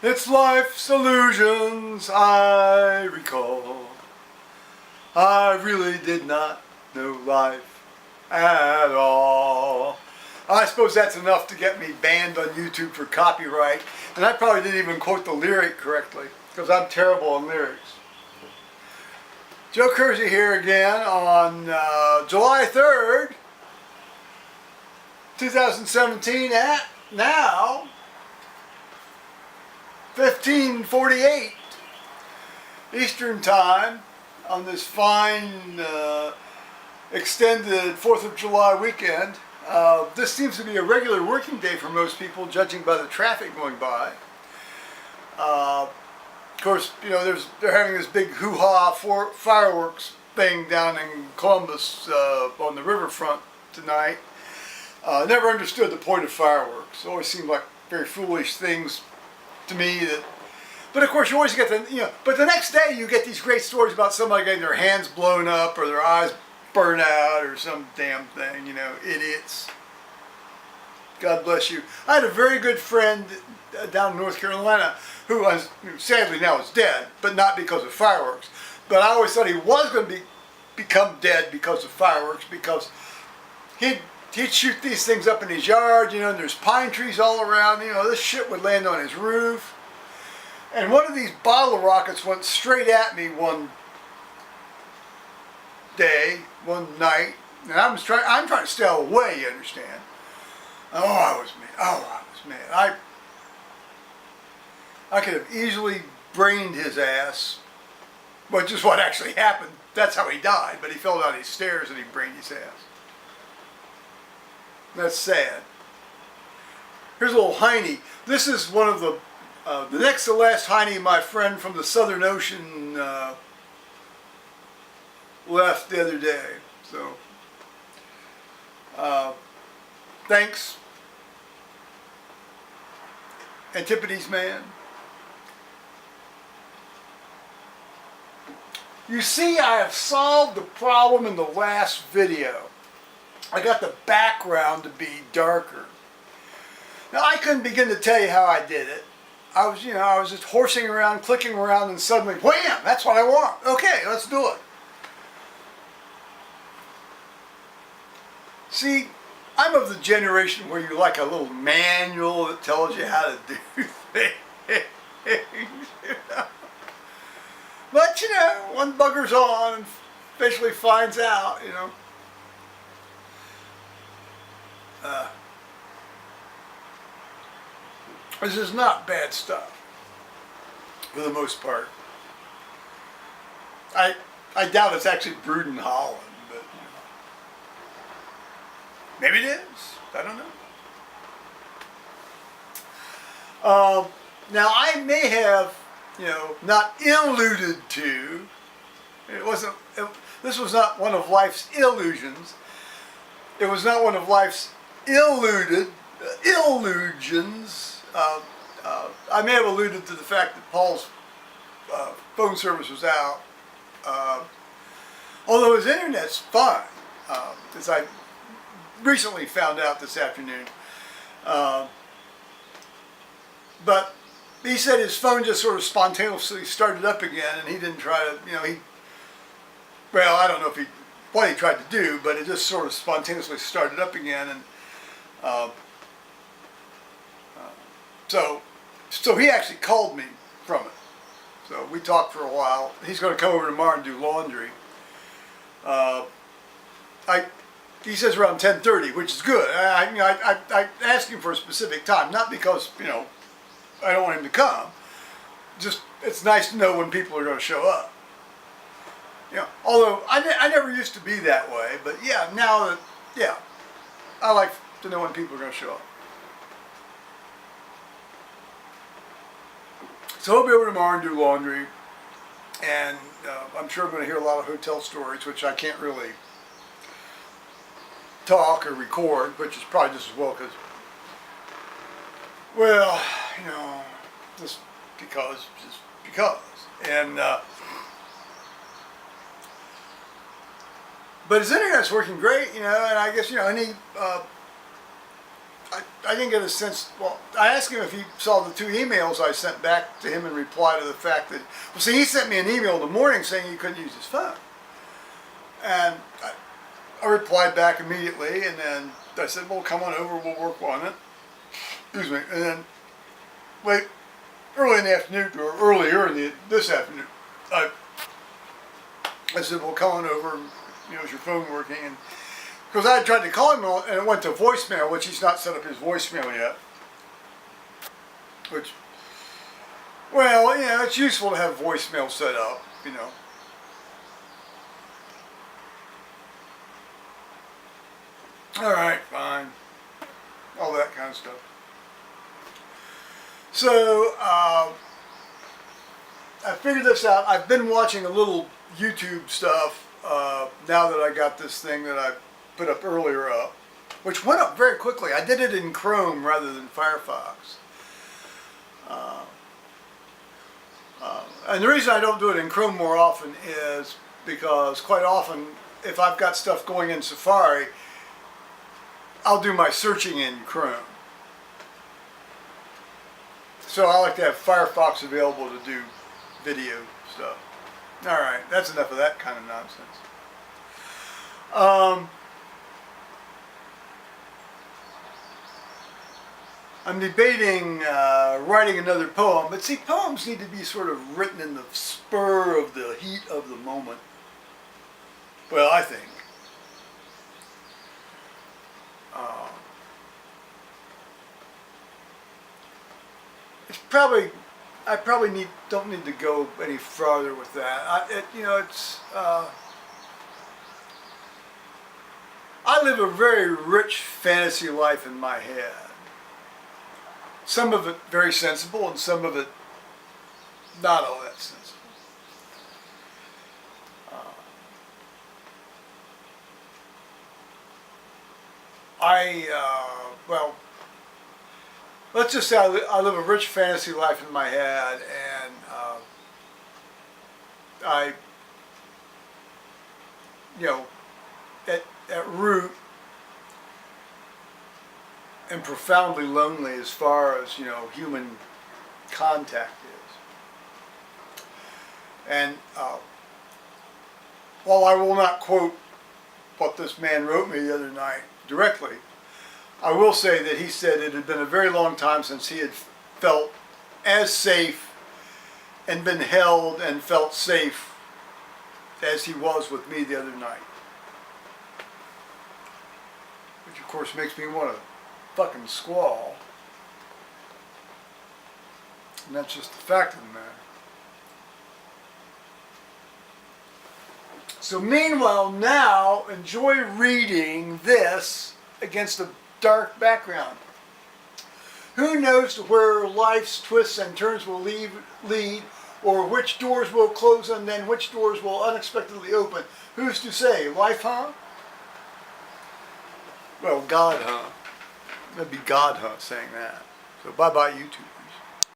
It's life's illusions I recall. I really did not know life at all. I suppose that's enough to get me banned on YouTube for copyright. And I probably didn't even quote the lyric correctly, because I'm terrible on lyrics. Joe Kersey here again on July 3rd, 2017 at now 15:48 Eastern Time on this fine extended 4th of July weekend. This seems to be a regular working day for most people, judging by the traffic going by. Of course, you know, they're having this big hoo-ha fireworks thing down in Columbus on the riverfront tonight. Never understood the point of fireworks. It always seemed like very foolish things to me. But of course, you always get but the next day you get these great stories about somebody getting their hands blown up or their eyes burned out or some damn thing. You know, idiots. God bless you. I had a very good friend down in North Carolina who sadly now is dead, but not because of fireworks. But I always thought he was going to become dead because of fireworks, because he'd shoot these things up in his yard, you know, and there's pine trees all around, you know, this shit would land on his roof. And one of these bottle rockets went straight at me one night, and I'm trying to stay away, you understand. Oh, I was mad. I could have easily brained his ass, which is what actually happened. That's how he died, but he fell down these stairs and he brained his ass. That's sad. Here's a little hiney. This is one of the next to last hiney my friend from the Southern Ocean left the other day. So, thanks, Antipodes man. You see, I have solved the problem in the last video. I got the background to be darker. Now, I couldn't begin to tell you how I did it. I was just horsing around, clicking around, and suddenly, wham! That's what I want. Okay, let's do it. See, I'm of the generation where you like a little manual that tells you how to do things. You know? But, you know, one bugger's on and eventually finds out, you know. This is not bad stuff, for the most part. I doubt it's actually brewed in Holland, but maybe it is. I don't know. Now, I may have, you know, not alluded to. This was not one of life's illusions. It was not one of life's illusions. I may have alluded to the fact that Paul's phone service was out, although his internet's fine, as I recently found out this afternoon. But he said his phone just sort of spontaneously started up again, and he didn't try to, you know, well, I don't know what he tried to do, but it just sort of spontaneously started up again, and so he actually called me from it. So we talked for a while. He's going to come over tomorrow and do laundry. He says around 10:30, which is good. I asked him for a specific time, not because, you know, I don't want him to come. Just, it's nice to know when people are going to show up. You know, although I never used to be that way, but yeah, now that, yeah, I like to know when people are going to show up. So he'll be over tomorrow and do laundry, and I'm sure I'm going to hear a lot of hotel stories, which I can't really talk or record, which is probably just as well, because, well, you know, just because. And, but his internet's working great, you know, and I guess, you know, any I didn't get a sense. Well, I asked him if he saw the 2 emails I sent back to him in reply to the fact that. Well, see, he sent me an email in the morning saying he couldn't use his phone, and I replied back immediately, and then I said, "Well, come on over, we'll work on it." Excuse me, and then early in the afternoon, or earlier in this afternoon, I said, "Well, come on over. And, is your phone working?" And because I had tried to call him and it went to voicemail, which he's not set up his voicemail yet. Which, well, it's useful to have voicemail set up, All right, fine. All that kind of stuff. So, I figured this out. I've been watching a little YouTube stuff now that I got this thing that I put up earlier up, which went up very quickly. I did it in Chrome rather than Firefox. And the reason I don't do it in Chrome more often is because quite often, if I've got stuff going in Safari, I'll do my searching in Chrome. So I like to have Firefox available to do video stuff. All right, that's enough of that kind of nonsense. I'm debating writing another poem, but see, poems need to be sort of written in the spur of the heat of the moment. Well, I think. I probably don't need to go any farther with that. I live a very rich fantasy life in my head. Some of it very sensible, and some of it not all that sensible. Well, let's just say I live a rich fantasy life in my head, and at root, am profoundly lonely as far as human contact is. And while I will not quote what this man wrote me the other night directly, I will say that he said it had been a very long time since he had felt as safe and been held and felt safe as he was with me the other night. Which of course makes me want to fucking squall. And that's just the fact of the matter. So meanwhile, now enjoy reading this against a dark background. Who knows to where life's twists and turns will lead, or which doors will close and then which doors will unexpectedly open? Who's to say? Life, huh? Well, God, huh? That'd be God, huh, saying that. So bye-bye, YouTube.